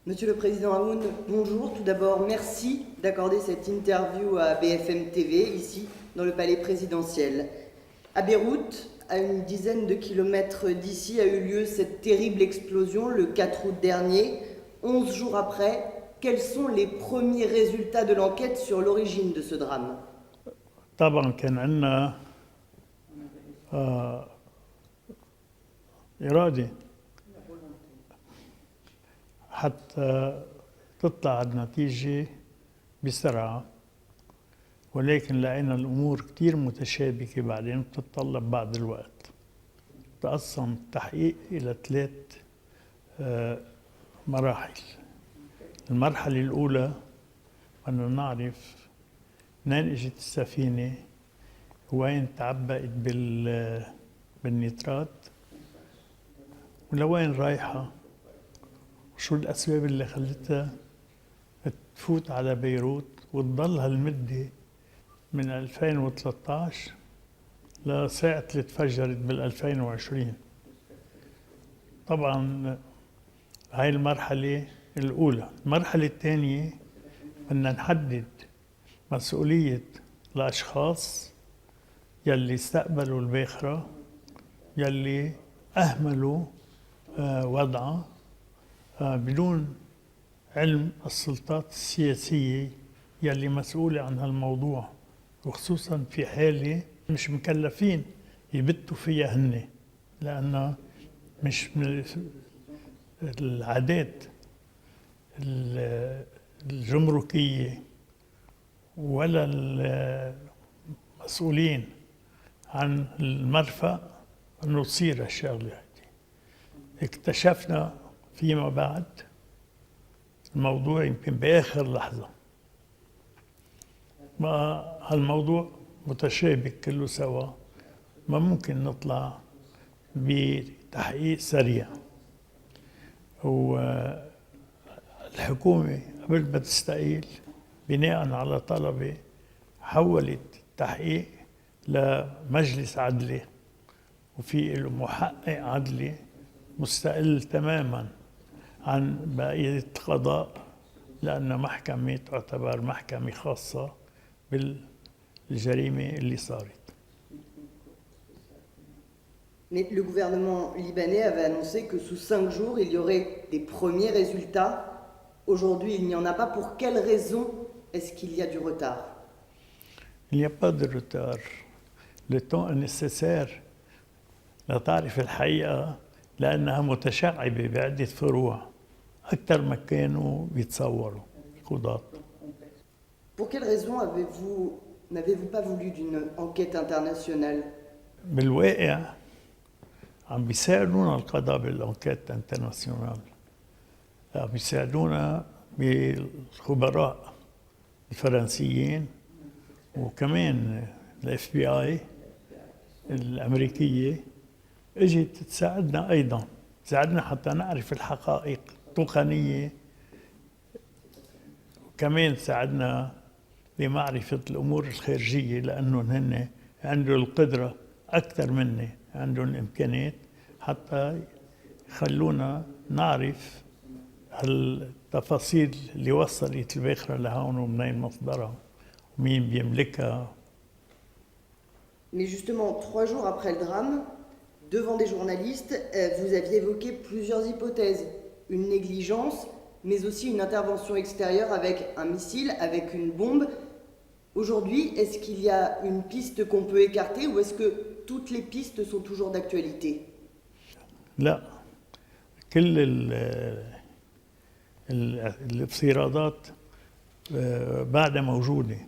Monsieur le Président Hamoun, bonjour. Tout d'abord, merci d'accorder cette interview à BFM TV, ici, dans le palais présidentiel. À Beyrouth, à une dizaine de kilomètres d'ici, a eu lieu cette terrible explosion le 4 août dernier. 11 jours après, quels sont les premiers résultats de l'enquête sur l'origine de ce drame? طبعا كان عندنا إرادة حتى تطلع النتيجة بسرعة، ولكن لقينا الأمور كتير متشابكة بعدين بتتطلب بعض الوقت. تقسم التحقيق إلى 3 مراحل. المرحلة الأولى بدنا نعرف منين اجت السفينة، وين تعبأت بالنيترات، ولوين رايحة، وشو الأسباب اللي خلتها تفوت على بيروت وتضل هالمدة من 2013 لساعة اللي تفجرت بال2020. طبعا هاي المرحلة الأولى. المرحلة الثانية بدنا نحدد مسؤولية الأشخاص يلي استقبلوا الباخرة، يلي أهملوا وضعها بدون علم السلطات السياسية يلي مسؤولة عن هالموضوع، وخصوصا في حالة مش مكلفين يبتوا فيها هن، لأنه مش من العادات الجمركية ولا المسؤولين عن المرفأ أنه تصير الشغلة هذه. اكتشفنا فيما بعد الموضوع يمكن بآخر لحظة. ما هالموضوع متشابك كله سوا، ما ممكن نطلع بتحقيق سريع. والحكومة قبل ما تستقيل بناء على طلبة حولت التحقيق لمجلس عدلي، وفي له محقق عدلي مستقل تماما عن بقية القضاء، لأن محكمة تعتبر محكمة خاصة بالجريمة اللي صارت. Mais le gouvernement libanais avait annoncé que sous 5 jours, il y aurait des premiers résultats. Aujourd'hui, il n'y en a pas. Pour quelles raisons est-ce qu'il y a du retard? Il n'y a pas de retard. Le temps est nécessaire لتعرف الحقيقة، لأنها متشعبة بعدة فروع أكثر ما كانوا بيتصوروا القضاة. Pour quelles raisons n'avez-vous pas voulu d'une enquête internationale? بالواقع عم بيساعدونا القضاء بالانكيت انترناسيونال، عم بيساعدونا بالخبراء الفرنسيين، وكمان الاف بي اي الامريكيه اجت تساعدنا ايضا، تساعدنا حتى نعرف الحقائق التقنيه، وكمان تساعدنا بمعرفه الامور الخارجيه، لانهم هن عندهم القدره اكثر منا، عندهم الامكانيات حتى يخلونا نعرف التفاصيل اللي وصلت الباخرة لهون ومنين مصدرها ومين بيملكها. Mais justement, 3 jours après le drame, devant des journalistes, vous aviez évoqué plusieurs hypothèses. Une négligence, mais aussi une intervention extérieure avec un missile, avec une bombe. Aujourd'hui, est-ce qu'il y a une piste qu'on peut écarter ou est-ce que toutes les pistes sont toujours d'actualité? لا، كل الافتراضات بعدها موجودة،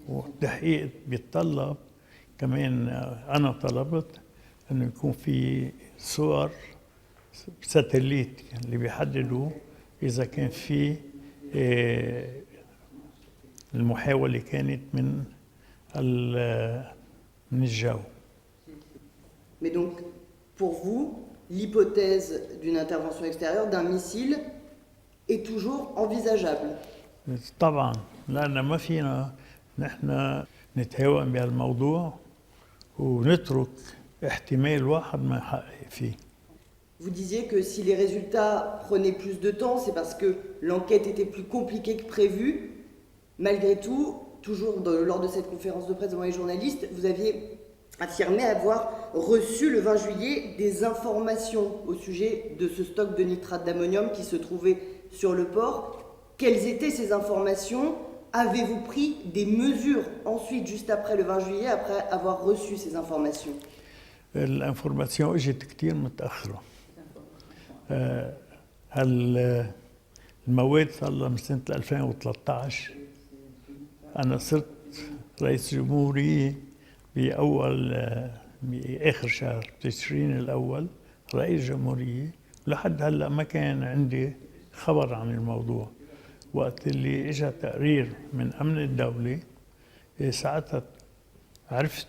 والتحقيق بيتطلب كمان. أنا طلبت أنه يكون في صور ساتليت اللي بيحددوا إذا كان في المحاولة كانت من الجو. Mais donc, pour vous, l'hypothèse d'une intervention extérieure, d'un missile, est toujours envisageable? طبعا، لأن ما فينا نحن نتهاون بهالموضوع ونترك احتمال واحد ما يحقق فيه. Vous disiez que si les résultats prenaient plus de temps, c'est parce que l'enquête était plus compliquée que prévu. Malgré tout, toujours lors de cette conférence de presse devant les journalistes, vous aviez affirmé avoir reçu le 20 juillet des informations au sujet de ce stock de nitrate d'ammonium qui se trouvait sur le port. Quelles étaient ces informations? Avez-vous pris des mesures ensuite, juste après le 20 juillet, après avoir reçu ces informations? الانفورماسيون اجت كتير متاخره. المواد صار لها من سنه 2013. انا صرت رئيس جمهوريه باخر شهر تشرين الاول رئيس جمهوريه، ولحد هلا ما كان عندي خبر عن الموضوع. وقت اللي اجى تقرير من امن الدوله ساعتها عرفت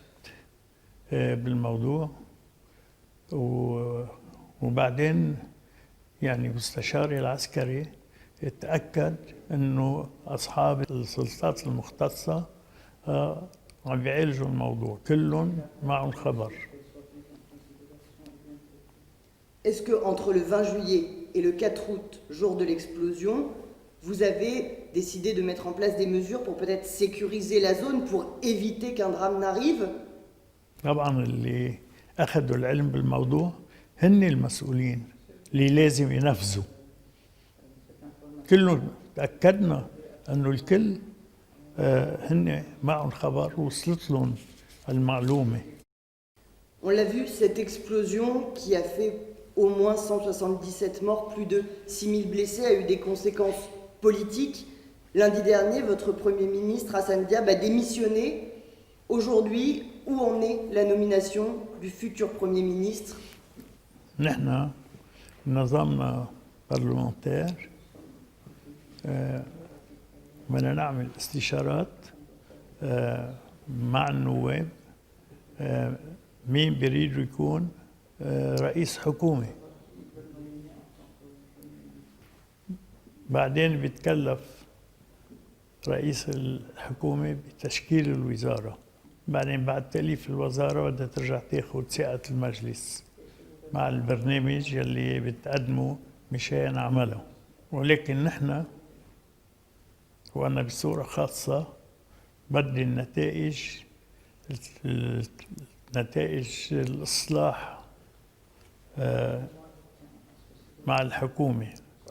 بالموضوع، وبعدين يعني مستشاري العسكري اتأكد انه اصحاب السلطات المختصة عم بيعالجوا الموضوع، كلهم معهم خبر. Est-ce que entre le 20 juillet et le 4 août, jour de l'explosion, vous avez décidé de mettre en place des mesures pour peut-être sécuriser la zone, pour éviter qu'un drame n'arrive? طبعا اللي اخذوا العلم بالموضوع هن المسؤولين اللي لازم ينفذوا. كلهم تأكدنا انه الكل هن معهم خبر وصلت لهم المعلومة. On l'a vu, cette explosion qui a fait au moins 177 morts, plus de 6000 blessés, a eu des conséquences politiques. Lundi dernier, votre Premier ministre Hassan Diab a démissionné. Aujourd'hui, où en est la nomination du futur Premier ministre? نحن نظامنا برلمانتير، بدنا نعمل استشارات مع النواب مين بيريد يكون رئيس حكومة. بعدين بيتكلف رئيس الحكومة بتشكيل الوزارة. بعدين بعد تأليف الوزارة بدها ترجع تاخد ثقة المجلس مع البرنامج يلي بتقدمه مشان عمله. ولكن نحن وأنا بصورة خاصة بدي نتائج الإصلاح مع الحكومة،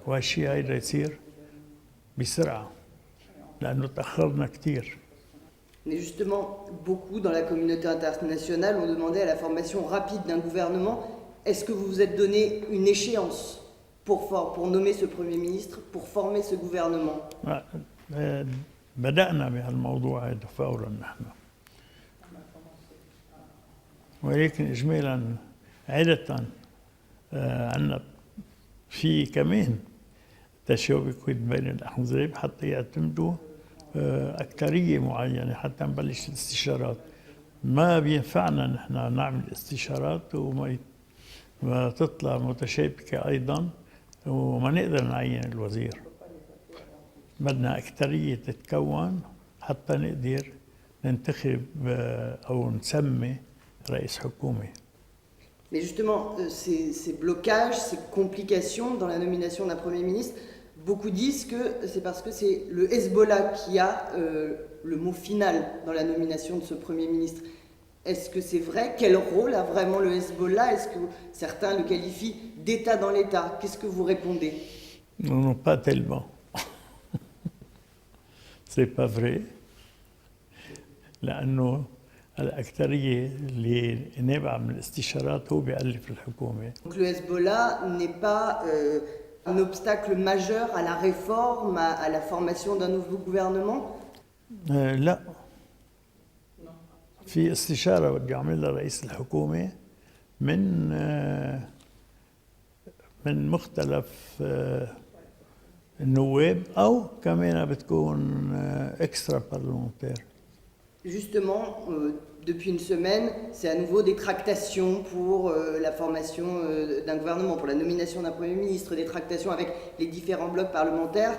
وهالشيء هيدا يصير بسرعة لأنه تأخرنا كتير. Mais justement, beaucoup dans la communauté internationale ont demandé à la formation rapide d'un gouvernement. Est-ce que vous vous êtes donné une échéance pour nommer ce Premier ministre, pour former ce gouvernement? بدأنا بهالموضوع هذا فورا نحن، ولكن إجمالا عادة عندنا في كمان تشابك بين الأحزاب حتى يعتمدوا أكثرية معينة حتى نبلش الاستشارات. ما بينفعنا نحن نعمل استشارات وما تطلع متشابكة أيضا وما نقدر نعين الوزير. بدنا أكثرية تتكون حتى نقدر ننتخب أو نسمي رئيس حكومة. Mais justement, ces blocages, ces complications dans la nomination d'un Premier ministre, beaucoup disent que c'est parce que c'est le Hezbollah qui a le mot final dans la nomination de ce Premier ministre. Est-ce que c'est vrai? Quel rôle a vraiment le Hezbollah? Est-ce que certains le qualifient d'État dans l'État? Qu'est-ce que vous répondez? Non, pas tellement. C'est pas vrai. لأنه الأكثرية اللي نابعة من الاستشارات هو بيألف الحكومة. Donc le Hezbollah n'est pas un obstacle majeur à la réforme, à la formation d'un nouveau gouvernement? لا. في استشارة بدي أعملها رئيس الحكومة من مختلف النواب أو كمان بتكون extra parlementaire. Justement, depuis une semaine, c'est à nouveau des tractations pour la formation d'un gouvernement, pour la nomination d'un Premier ministre, des tractations avec les différents blocs parlementaires.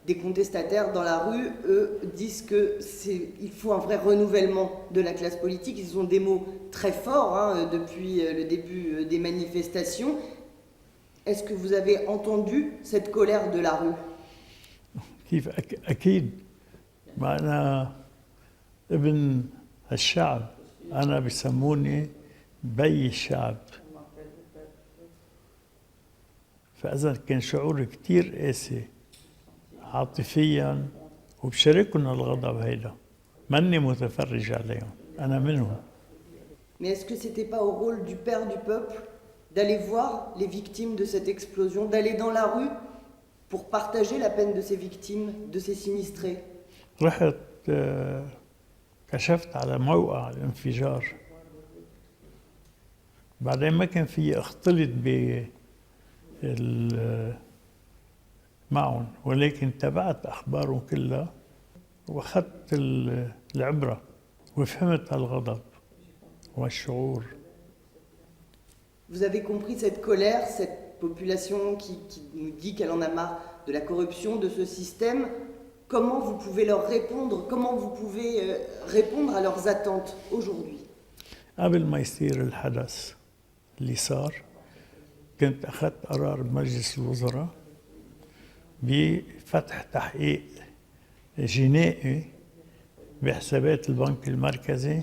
Des contestataires dans la rue, eux, disent qu'il faut un vrai renouvellement de la classe politique. Ils ont des mots très forts depuis le début des manifestations. est-ce que vous avez entendu cette colère de la rue? كيف أكيد ما أنا ابن الشعب أنا بسموني بي الشعب فإذا كان شعور كتير قاسي عاطفيا وبشاركهم الغضب هيدا ماني متفرج عليهم أنا منهم. Mais est-ce que c'était pas au rôle du père du peuple d'aller voir les victimes de cette explosion, d'aller dans la rue pour partager la peine de ces victimes, de ces sinistrés? رحت كشفت على موقع الانفجار بعدين ما كان في اختلط معهم ولكن تابعت أخبارهم كلها وأخذت العبرة وفهمت الغضب والشعور. Vous avez compris cette colère, cette population qui nous dit qu'elle en a marre de la corruption, de ce système. Comment vous pouvez leur répondre? Comment vous pouvez répondre à leurs attentes aujourd'hui? قبل ما يصير الحدث اللي صار كنت أخذت قرار بمجلس الوزراء بفتح تحقيق جنائي بحسابات البنك المركزي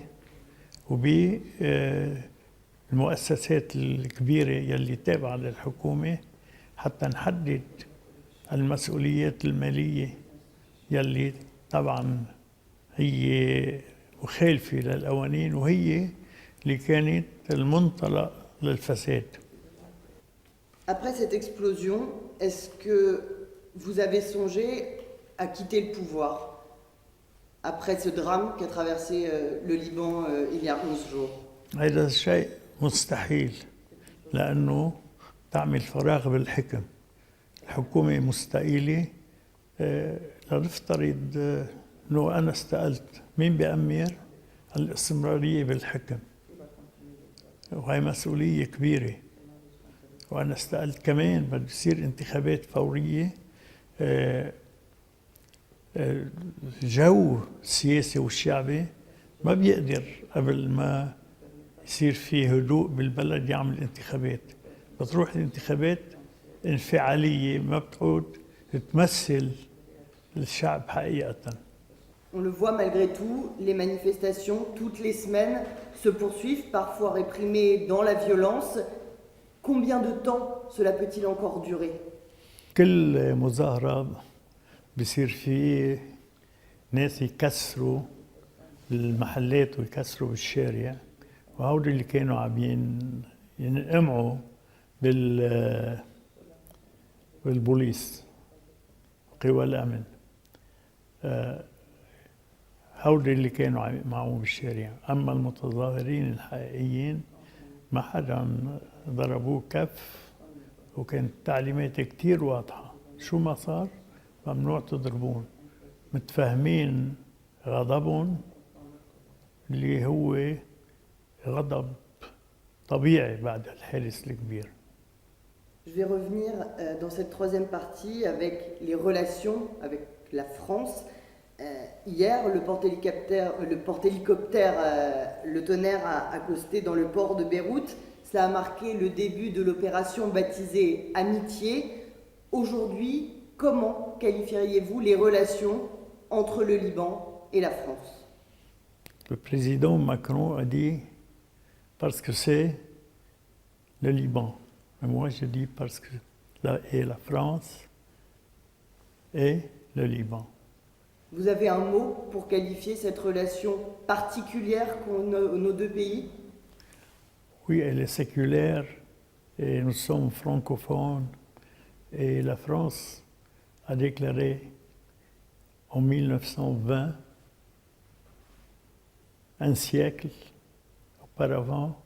وبالمؤسسات الكبيرة يلي تابعة للحكومة حتى نحدد المسؤوليات المالية يلي طبعا هي مخالفة للقوانين وهي اللي كانت المنطلق للفساد. Après cette explosion, est-ce que vous avez songé à quitter le pouvoir après ce drame qu'a traversé le Liban il y a 11 jours? هذا الشيء مستحيل لأنه تعمل فراغ بالحكم. الحكومة مستقيلة لنفترض أنه أنا استقلت مين بأمر الاستمرارية بالحكم وهي مسؤولية كبيرة وأنا استقلت كمان بده يصير انتخابات فورية الجو السياسي والشعبي ما بيقدر قبل ما يصير فيه هدوء بالبلد يعمل انتخابات بتروح الانتخابات انفعالية ما بتعود تمثل الشعب حقيقة. On le voit malgré tout, les manifestations toutes les semaines se poursuivent, parfois réprimées dans la violence. Combien de temps cela peut-il encore durer? كل مظاهرة بصير فيه ناس يكسروا المحلات ويكسروا بالشارع وهودي اللي كانوا عم ينقمعوا بالبوليس قوى الأمن هودي اللي كانوا معهم بالشارع. أما المتظاهرين الحقيقيين ما حدا ضربوه كف وكانت تعليمات كتير واضحة شو ما صار ممنوع تضربون متفاهمين غضبهم اللي هو غضب طبيعي بعد الحادث الكبير. Je vais revenir dans cette troisième partie avec les relations avec la France. Hier, le porte-hélicoptère Le Tonnerre a accosté dans le port de Beyrouth. Cela a marqué le début de l'opération baptisée Amitié. Aujourd'hui, comment qualifieriez-vous les relations entre le Liban et la France? Le président Macron a dit parce que c'est le Liban. Et moi, je dis parce que là est la France et le Liban. Vous avez un mot pour qualifier cette relation particulière qu'ont nos deux pays? Oui, elle est séculaire et nous sommes francophones. Et la France a déclaré en 1920, un siècle auparavant,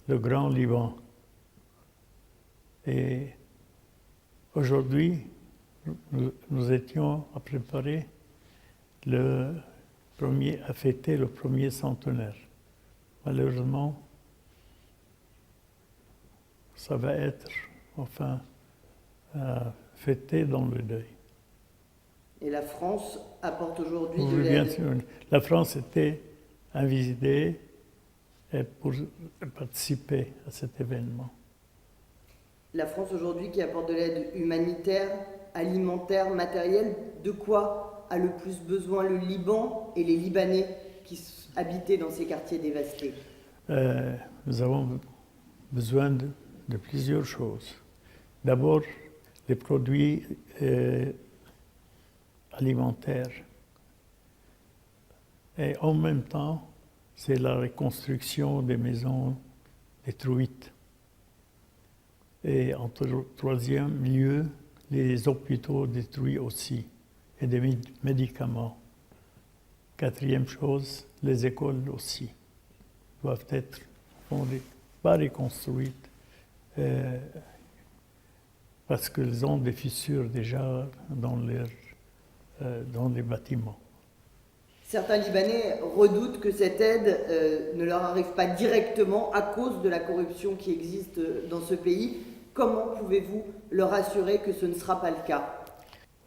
le Grand Liban. Et aujourd'hui, nous étions à préparer à fêter le premier centenaire. Malheureusement, ça va être fêté dans le deuil. Et la France apporte aujourd'hui de Oui, l'aide. bien sûr. La France était invitée pour participer à cet événement. La France aujourd'hui qui apporte de l'aide humanitaire, alimentaire, matérielle, de quoi a le plus besoin le Liban et les Libanais qui habitaient dans ces quartiers dévastés? Nous avons besoin de plusieurs choses. D'abord, les produits alimentaires. Et en même temps, c'est la reconstruction des maisons détruites. Et en troisième lieu, les hôpitaux détruits aussi, et des médicaments. Quatrième chose, les écoles aussi doivent être pas reconstruites parce qu'elles ont des fissures déjà dans les bâtiments. Certains Libanais redoutent que cette aide ne leur arrive pas directement à cause de la corruption qui existe dans ce pays. Comment pouvez-vous leur assurer que ce ne sera pas le cas?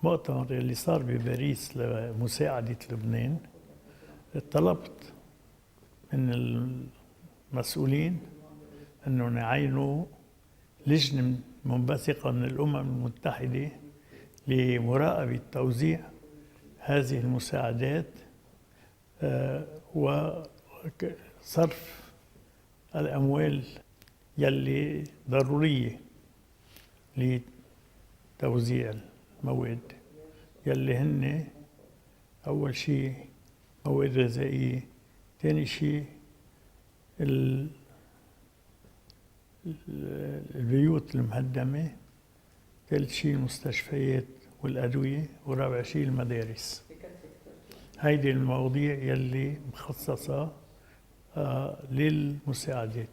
المؤتمر اللي صار بباريس لمساعدة لبنان طلبت من المسؤولين أنه يعينوا لجنة منبثقة من الأمم المتحدة لمراقبة توزيع هذه المساعدات وصرف الأموال يلي ضرورية لتوزيع المواد يلي هن أول شيء مواد غذائية، ثاني شيء البيوت المهدمة، ثالث شيء المستشفيات والأدوية، ورابع شيء المدارس. هيدي المواضيع يلي مخصصة للمساعدات.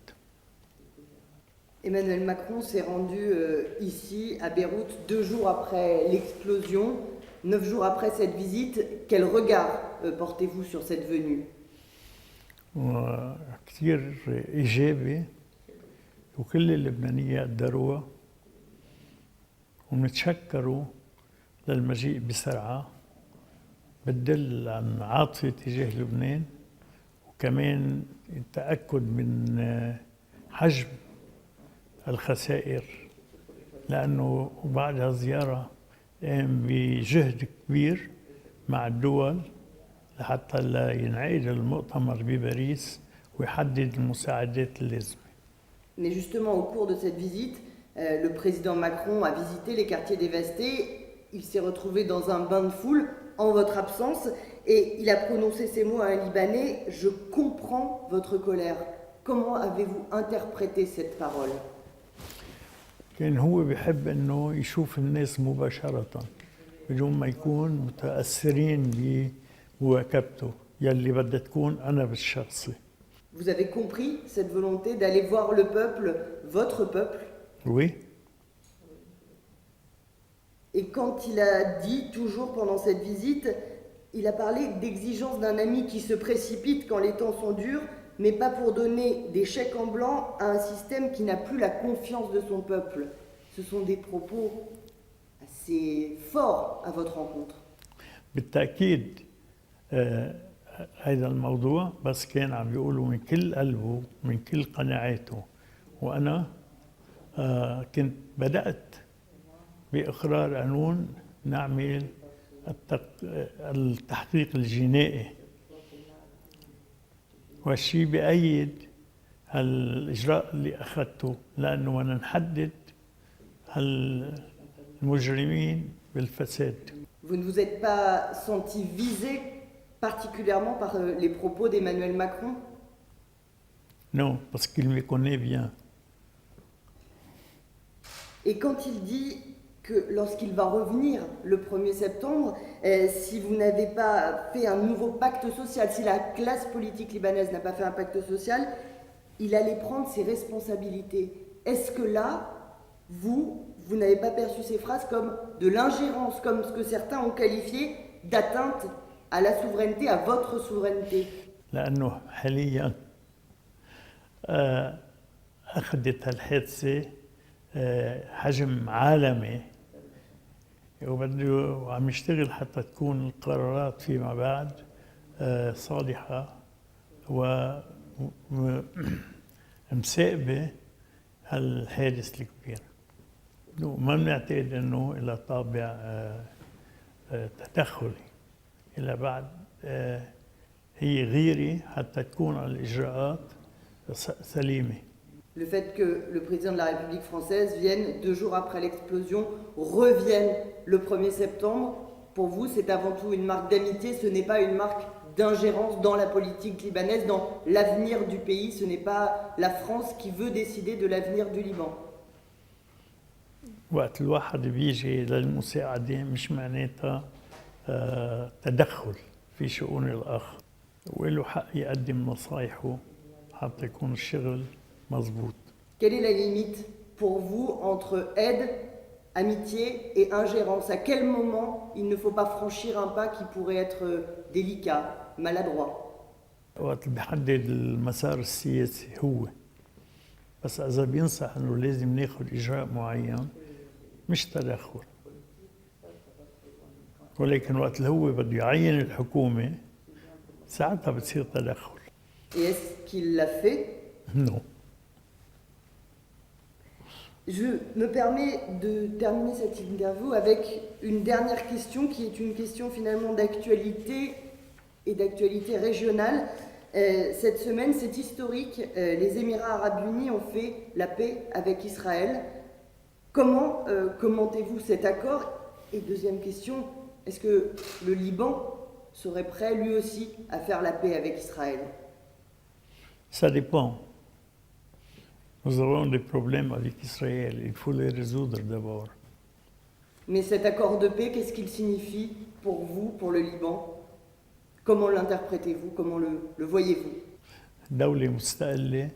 Emmanuel Macron s'est rendu ici à Beyrouth 2 jours après l'explosion, 9 jours après cette visite. Quel regard portez-vous sur cette venue? كثير إيجابي وكل اللبنانية قدروها ونتشكروا للمجيء بسرعة بتدل عن عاطفة تجاه لبنان وكمان التأكد من حجم الخسائر لأنه بعد هالزيارة قام بجهد كبير مع الدول لحتى لا ينعقد المؤتمر بباريس ويحدد المساعدات اللازمة. Mais justement, au cours de cette visite, le président Macron a visité les quartiers dévastés. Il s'est retrouvé dans un bain de foule en votre absence et il a prononcé ces mots à un Libanais: « Je comprends votre colère ». Comment avez-vous interprété cette parole? كان هو بيحب انه يشوف الناس مباشرة بدون ما يكون متأثرين بمواكبته يلي بدها تكون أنا بالشخصي. Vous avez compris cette volonté d'aller voir le peuple, votre peuple? Oui. Et quand il a dit, toujours pendant cette visite, il a parlé d'exigence d'un ami qui se précipite quand les temps sont durs, mais pas pour donner des chèques en blanc à un système qui n'a plus la confiance de son peuple. Ce sont des propos assez forts à votre rencontre. بالتأكيد هذا الموضوع بس كان عم بيقوله من كل قلبه من كل قناعاته وأنا كنت بدأت بإقرار قانون نعمل التحقيق الجنائي والشيء بأيد هالإجراء اللي أخذته لأنه بدنا نحدد المجرمين بالفساد. Vous ne vous êtes pas senti visé particulièrement par les propos d'Emmanuel Macron? Non, parce qu'il me connaît bien. Et quand il dit que lorsqu'il va revenir le 1er septembre, si vous n'avez pas fait un nouveau pacte social, si la classe politique libanaise n'a pas fait un pacte social, il allait prendre ses responsabilités. Est-ce que là, vous n'avez pas perçu ces phrases comme de l'ingérence, comme ce que certains ont qualifié d'atteinte à la souveraineté, à votre souveraineté? لأنه حاليا أخذت الحادثة حجم عالمي وعم يشتغل حتى تكون القرارات فيما بعد صالحة ومسائبة هالحادث الكبير. ما بنعتقد انه لها طابع تدخلي، إلى بعد هي غيرة حتى تكون الإجراءات سليمة. Le fait que le président de la République française vienne 2 jours après l'explosion, revienne le 1er septembre, pour vous c'est avant tout une marque d'amitié, ce n'est pas une marque d'ingérence dans la politique libanaise, dans l'avenir du pays, ce n'est pas la France qui veut décider de l'avenir du Liban. وقت الواحد بيجي للمساعدة مش معناتها تدخل في شؤون الآخر، وله حق يقدم نصايحه حتى يكون الشغل مضبوط. Quelle est la limite pour vous entre aide, amitié et ingérence? À quel moment il ne faut pas franchir un pas qui pourrait être délicat, maladroit? وقت اللي بيحدد المسار السياسي هو، بس إذا بينصح إنه لازم ناخذ إجراء معين مش تدخل، ولكن وقت اللي هو بده يعين الحكومة ساعتها بتصير تدخل. Et est-ce qu'il l'a fait? Non. Je me permets de terminer cette interview avec une dernière question qui est une question finalement d'actualité et d'actualité régionale. Cette semaine, c'est historique, les Émirats arabes unis ont fait la paix avec Israël. Comment commentez-vous cet accord? Et deuxième question, est-ce que le Liban serait prêt lui aussi à faire la paix avec Israël? Ça dépend. Nous avons des problèmes avec Israël, il faut les résoudre d'abord. Mais cet accord de paix, qu'est-ce qu'il signifie pour vous, pour le Liban? Comment l'interprétez-vous? Comment le voyez-vous? دولة مستقلة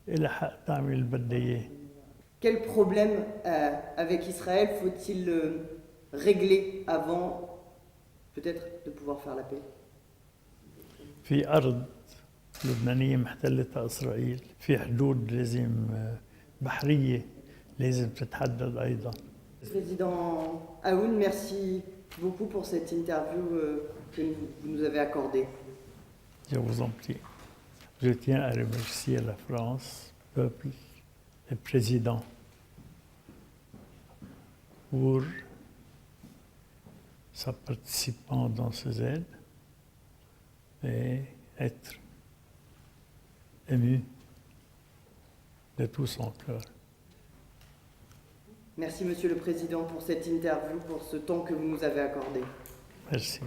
إلها حق تعمل اللي بدها إياه. Quel problème avec Israël faut-il régler avant peut-être de pouvoir faire la paix? في أرض لبنانية محتلتها إسرائيل، في حدود لازم بحرية لازم تتحدد أيضا. Président Aoun, merci beaucoup pour cette interview que vous nous avez accordée. Je vous en prie. Je tiens à remercier la France, le peuple, le président pour sa participation dans ces aides et être ému de tout son cœur. Merci Monsieur le Président pour cette interview, pour ce temps que vous nous avez accordé. Merci.